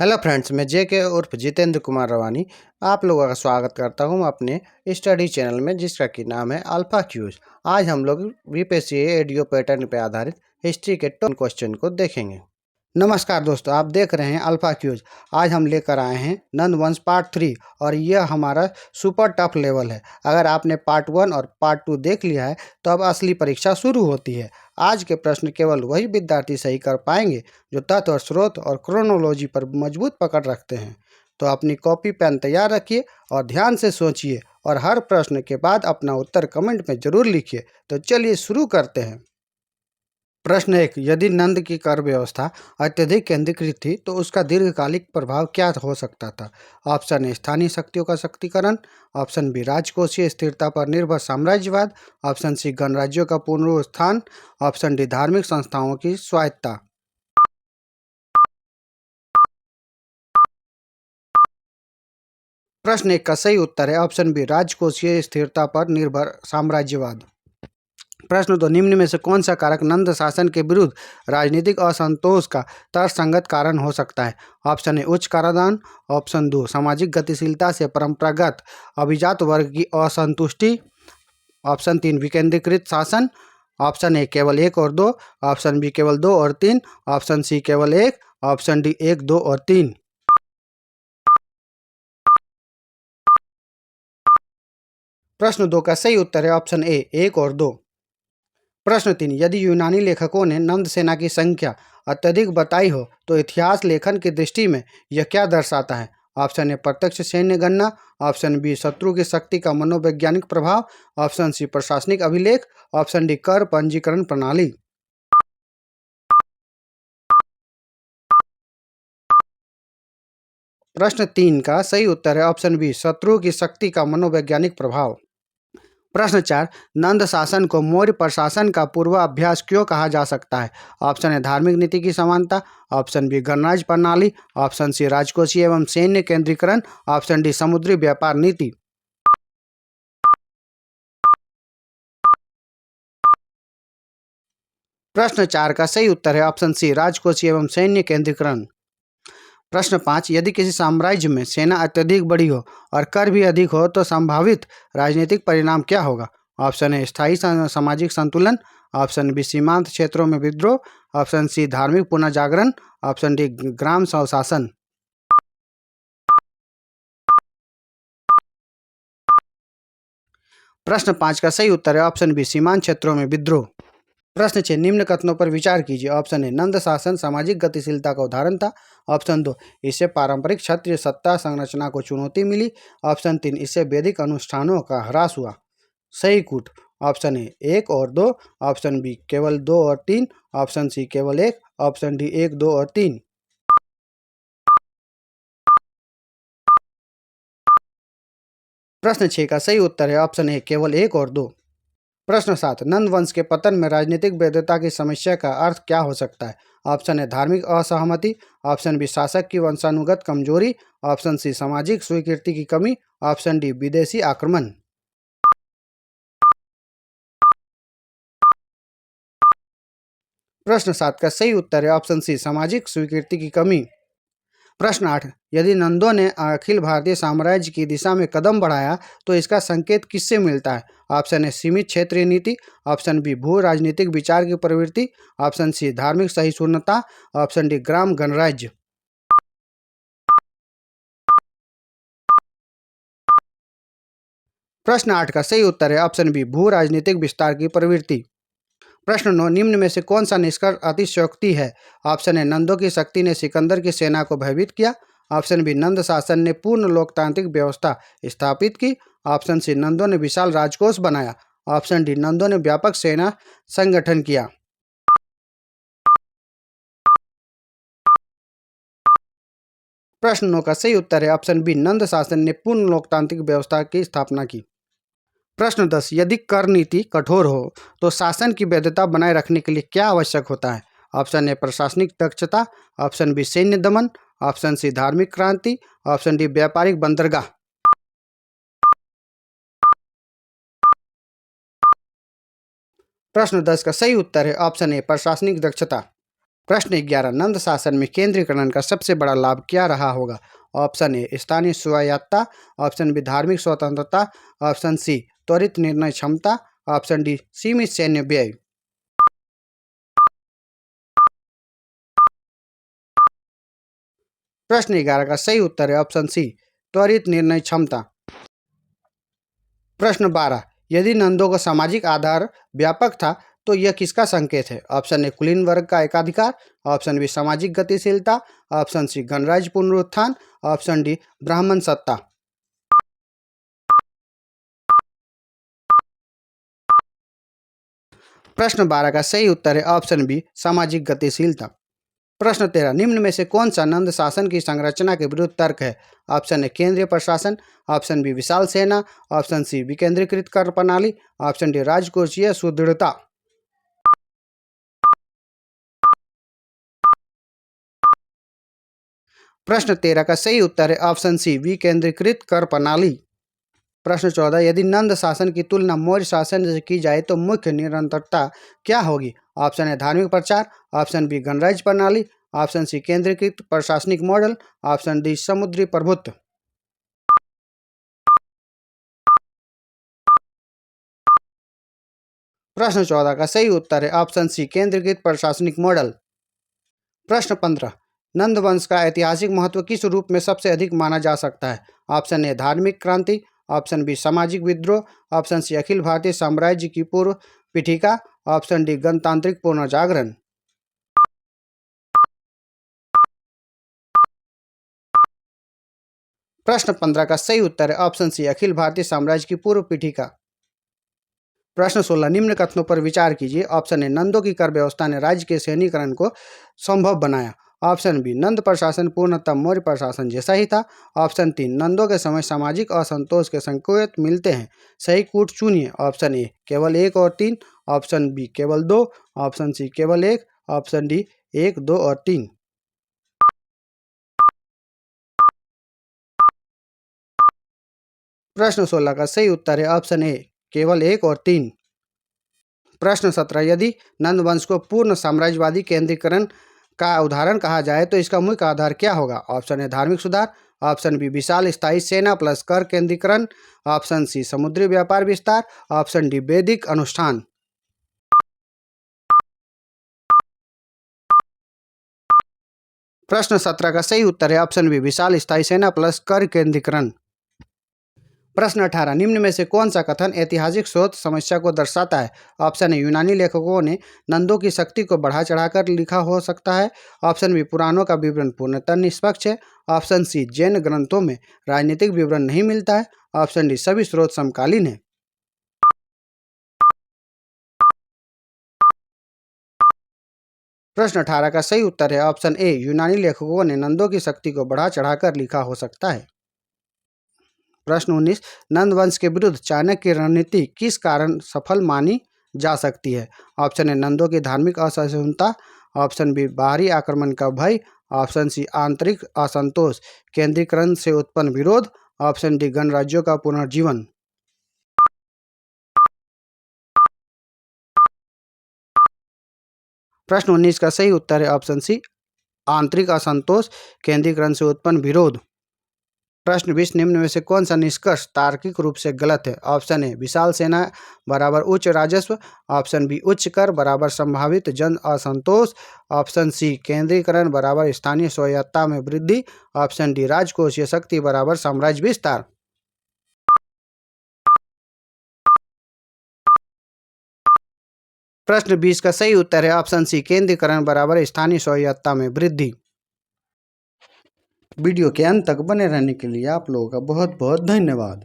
Hello friends, मैं जे के उर्फ जितेंद्र कुमार रवानी आप लोगों का स्वागत करता हूं अपने स्टडी चैनल में, जिसका कि नाम है अल्फा क्यूज। आज हम लोग वीपीएससी एडीओ पैटर्न पर आधारित हिस्ट्री के 10 क्वेश्चन को देखेंगे। नमस्कार दोस्तों, आप देख रहे हैं अल्फा क्यूज। आज हम लेकर आए हैं नंदवंश पार्ट 3 और यह हमारा सुपर टफ लेवल है। अगर आपने पार्ट 1 और पार्ट 2 देख लिया है तो अब असली परीक्षा शुरू होती है। आज के प्रश्न केवल वही विद्यार्थी सही कर पाएंगे जो तथ्य और स्रोत और क्रोनोलॉजी पर मजबूत पकड़ रखते हैं। तो अपनी कॉपी पेन तैयार रखिए और ध्यान से सोचिए और हर प्रश्न के बाद अपना उत्तर कमेंट में जरूर लिखिए। तो चलिए शुरू करते हैं। प्रश्न 1, यदि नंद की कर व्यवस्था अत्यधिक केंद्रीकृत थी तो उसका दीर्घकालिक प्रभाव क्या हो सकता था? ऑप्शन ए स्थानीय शक्तियों का शक्तिकरण, ऑप्शन बी राजकोषीय स्थिरता पर निर्भर साम्राज्यवाद, ऑप्शन सी गणराज्यों का पुनरुत्थान, ऑप्शन डी धार्मिक संस्थाओं की स्वायत्तता। प्रश्न 1 का सही उत्तर है ऑप्शन बी राजकोषीय स्थिरता पर निर्भर साम्राज्यवाद। प्रश्न 2, निम्न में से कौन सा कारक नंद शासन के विरुद्ध राजनीतिक असंतोष का तर्कसंगत कारण हो सकता है? ऑप्शन ए उच्च कराधान, ऑप्शन 2 सामाजिक गतिशीलता से परंपरागत अभिजात वर्ग की असंतुष्टि, ऑप्शन 3 विकेंद्रीकृत शासन, ऑप्शन ए केवल 1 और 2, ऑप्शन बी केवल 2 और 3, ऑप्शन सी केवल 1, ऑप्शन डी 1, 2 और 3। प्रश्न 2 का सही उत्तर है ऑप्शन ए 1 और 2। प्रश्न 3, यदि यूनानी लेखकों ने नंद सेना की संख्या अत्यधिक बताई हो तो इतिहास लेखन की दृष्टि में यह क्या दर्शाता है? ऑप्शन ए प्रत्यक्ष सैन्य गणना, ऑप्शन बी शत्रु की शक्ति का मनोवैज्ञानिक प्रभाव, ऑप्शन सी प्रशासनिक अभिलेख, ऑप्शन डी कर पंजीकरण प्रणाली। प्रश्न 3 का सही उत्तर है ऑप्शन बी शत्रु की शक्ति का मनोवैज्ञानिक प्रभाव। प्रश्न 4, नंद शासन को मौर्य प्रशासन का पूर्वाभ्यास क्यों कहा जा सकता है? ऑप्शन ए धार्मिक नीति की समानता, ऑप्शन बी गणराज्य प्रणाली, ऑप्शन सी राजकोषीय एवं सैन्य केंद्रीकरण, ऑप्शन डी समुद्री व्यापार नीति। प्रश्न 4 का सही उत्तर है ऑप्शन सी राजकोषीय एवं सैन्य केंद्रीकरण। प्रश्न 5, यदि किसी साम्राज्य में सेना अत्यधिक बड़ी हो और कर भी अधिक हो तो संभावित राजनीतिक परिणाम क्या होगा? ऑप्शन ए स्थायी सामाजिक संतुलन, ऑप्शन बी सीमांत क्षेत्रों में विद्रोह, ऑप्शन सी धार्मिक पुनर्जागरण, ऑप्शन डी ग्राम स्वशासन। प्रश्न 5 का सही उत्तर है ऑप्शन बी सीमांत क्षेत्रों में विद्रोह। प्रश्न 6, निम्न कथनों पर विचार कीजिए। ऑप्शन ए नंद शासन सामाजिक गतिशीलता का उदाहरण था, ऑप्शन 2 इससे पारंपरिक क्षत्रिय सत्ता संरचना को चुनौती मिली, ऑप्शन 3 इससे वैदिक अनुष्ठानों का ह्रास हुआ। सही कूट, ऑप्शन ए 1 और 2, ऑप्शन बी केवल 2 और 3, ऑप्शन सी केवल 1, ऑप्शन डी 1, 2 और 3। प्रश्न 6 का सही उत्तर है ऑप्शन ए केवल 1 और 2। प्रश्न 7, नंद वंश के पतन में राजनीतिक वैधता की समस्या का अर्थ क्या हो सकता है? ऑप्शन ए धार्मिक असहमति, ऑप्शन बी शासक की वंशानुगत कमजोरी, ऑप्शन सी सामाजिक स्वीकृति की कमी, ऑप्शन डी विदेशी आक्रमण। प्रश्न 7 का सही उत्तर है ऑप्शन सी सामाजिक स्वीकृति की कमी। प्रश्न 8, यदि नंदों ने अखिल भारतीय साम्राज्य की दिशा में कदम बढ़ाया तो इसका संकेत किससे मिलता है? ऑप्शन ए सीमित क्षेत्रीय नीति, ऑप्शन बी भू राजनीतिक विचार की प्रवृत्ति, ऑप्शन सी धार्मिक सहिष्णुता, ऑप्शन डी ग्राम गणराज्य। प्रश्न 8 का सही उत्तर है ऑप्शन बी भू राजनीतिक विस्तार की प्रवृत्ति। प्रश्न 9, निम्न में से कौन सा निष्कर्ष अतिशयोक्ति है? ऑप्शन ए नंदों की शक्ति ने सिकंदर की सेना को भयभीत किया, ऑप्शन बी नंद शासन ने पूर्ण लोकतांत्रिक व्यवस्था स्थापित की, ऑप्शन सी नंदों ने विशाल राजकोष बनाया, ऑप्शन डी नंदों ने व्यापक सेना संगठन किया। प्रश्न 9 का सही उत्तर है ऑप्शन बी नंद शासन ने पूर्ण लोकतांत्रिक व्यवस्था की स्थापना की। प्रश्न 10, यदि कर नीति कठोर हो तो शासन की वैधता बनाए रखने के लिए क्या आवश्यक होता है? ऑप्शन ए प्रशासनिक दक्षता, ऑप्शन बी सैन्य दमन, ऑप्शन सी धार्मिक क्रांति, ऑप्शन डी व्यापारिक बंदरगाह। प्रश्न 10 का सही उत्तर है ऑप्शन ए प्रशासनिक दक्षता। प्रश्न 11, नंद शासन में केंद्रीकरण का सबसे बड़ा लाभ क्या रहा होगा? ऑप्शन ए स्थानीय स्वायत्तता, ऑप्शन बी धार्मिक स्वतंत्रता, ऑप्शन सी त्वरित निर्णय क्षमता, ऑप्शन डी सीमित सैन्य व्यय। प्रश्न 11 का सही उत्तर है ऑप्शन सी त्वरित निर्णय क्षमता। प्रश्न 12, यदि नंदों का सामाजिक आधार व्यापक था तो यह किसका संकेत है? ऑप्शन ए कुलीन वर्ग का एकाधिकार, ऑप्शन बी सामाजिक गतिशीलता, ऑप्शन सी गणराज्य पुनरुत्थान, ऑप्शन डी ब्राह्मण सत्ता। प्रश्न 12 का सही उत्तर है ऑप्शन बी सामाजिक गतिशीलता। प्रश्न 13, निम्न में से कौन सा नंद शासन की संरचना के विरुद्ध तर्क है? ऑप्शन ए केंद्रीय प्रशासन, ऑप्शन बी विशाल सेना, ऑप्शन सी विकेंद्रीकृत कर प्रणाली, ऑप्शन डी राजकोषीय सुदृढ़ता। प्रश्न 13 का सही उत्तर है ऑप्शन सी विकेंद्रीकृत कर प्रणाली। प्रश्न 14, यदि नंद शासन की तुलना मौर्य शासन से की जाए तो मुख्य निरंतरता क्या होगी? ऑप्शन ए धार्मिक प्रचार, ऑप्शन बी गणराज्य प्रणाली, ऑप्शन सी केंद्रीकृत प्रशासनिक मॉडल, ऑप्शन डी समुद्री प्रभुत्व। प्रश्न 14 का सही उत्तर है ऑप्शन सी केंद्रीकृत प्रशासनिक मॉडल। प्रश्न 15, नंद वंश का ऐतिहासिक महत्व किस रूप में सबसे अधिक माना जा सकता है? ऑप्शन ए धार्मिक क्रांति, ऑप्शन बी सामाजिक विद्रोह, ऑप्शन सी अखिल भारतीय साम्राज्य की पूर्व पीठिका, ऑप्शन डी गणतांत्रिक पुनर्जागरण। प्रश्न 15 का सही उत्तर है ऑप्शन सी अखिल भारतीय साम्राज्य की पूर्व पीठिका। प्रश्न 16, निम्न कथनों पर विचार कीजिए। ऑप्शन ए नंदों की कर व्यवस्था ने राज्य के सैन्यकरण को संभव बनाया, ऑप्शन बी नंद प्रशासन पूर्णतः मौर्य प्रशासन जैसा ही था, ऑप्शन 3 नंदों के समय सामाजिक असंतोष के संकेत मिलते हैं, सही कूट चुनिए। ऑप्शन ए केवल 1 और 3, ऑप्शन बी केवल 2, ऑप्शन सी केवल 1, ऑप्शन डी 1, 2 और 3। प्रश्न 16 का सही उत्तर है ऑप्शन ए केवल 1 और 3। प्रश्न 17, यदि नंद वंश को पूर्ण साम्राज्यवादी केंद्रीकरण का उदाहरण कहा जाए तो इसका मुख्य आधार क्या होगा? ऑप्शन ए धार्मिक सुधार, ऑप्शन बी विशाल स्थायी सेना प्लस कर केंद्रीकरण, ऑप्शन सी समुद्री व्यापार विस्तार, ऑप्शन डी वैदिक अनुष्ठान। प्रश्न 17 का सही उत्तर है ऑप्शन बी विशाल स्थायी सेना प्लस कर केंद्रीकरण। प्रश्न 18, निम्न में से कौन सा कथन ऐतिहासिक स्रोत समस्या को दर्शाता है? ऑप्शन ए यूनानी लेखकों ने नंदों की शक्ति को बढ़ा चढ़ाकर लिखा हो सकता है, ऑप्शन बी पुराणों का विवरण पूर्णतः निष्पक्ष है, ऑप्शन सी जैन ग्रंथों में राजनीतिक विवरण नहीं मिलता है, ऑप्शन डी सभी स्रोत समकालीन है। प्रश्न 18 का सही उत्तर है ऑप्शन ए यूनानी लेखकों ने नंदों की शक्ति को बढ़ा चढ़ाकर लिखा हो सकता है। प्रश्न 19, नंद वंश के विरुद्ध चाणक्य की रणनीति किस कारण सफल मानी जा सकती है? ऑप्शन ए नंदों की धार्मिक असहिष्णुता, ऑप्शन बी बाहरी आक्रमण का भय, ऑप्शन सी आंतरिक असंतोष केंद्रीकरण से उत्पन्न विरोध, ऑप्शन डी गणराज्यों का पुनर्जीवन। प्रश्न 19 का सही उत्तर है ऑप्शन सी आंतरिक असंतोष केंद्रीकरण से उत्पन्न विरोध। प्रश्न 20, निम्न में से कौन सा निष्कर्ष तार्किक रूप से गलत है? ऑप्शन ए विशाल सेना बराबर उच्च राजस्व, ऑप्शन बी उच्च कर बराबर संभावित जन असंतोष, ऑप्शन सी केंद्रीकरण बराबर स्थानीय स्वायत्तता में वृद्धि, ऑप्शन डी राजकोषीय शक्ति बराबर साम्राज्य विस्तार। प्रश्न 20 का सही उत्तर है ऑप्शन सी केंद्रीकरण बराबर स्थानीय स्वायत्तता में वृद्धि। वीडियो के अंत तक बने रहने के लिए आप लोगों का बहुत बहुत धन्यवाद।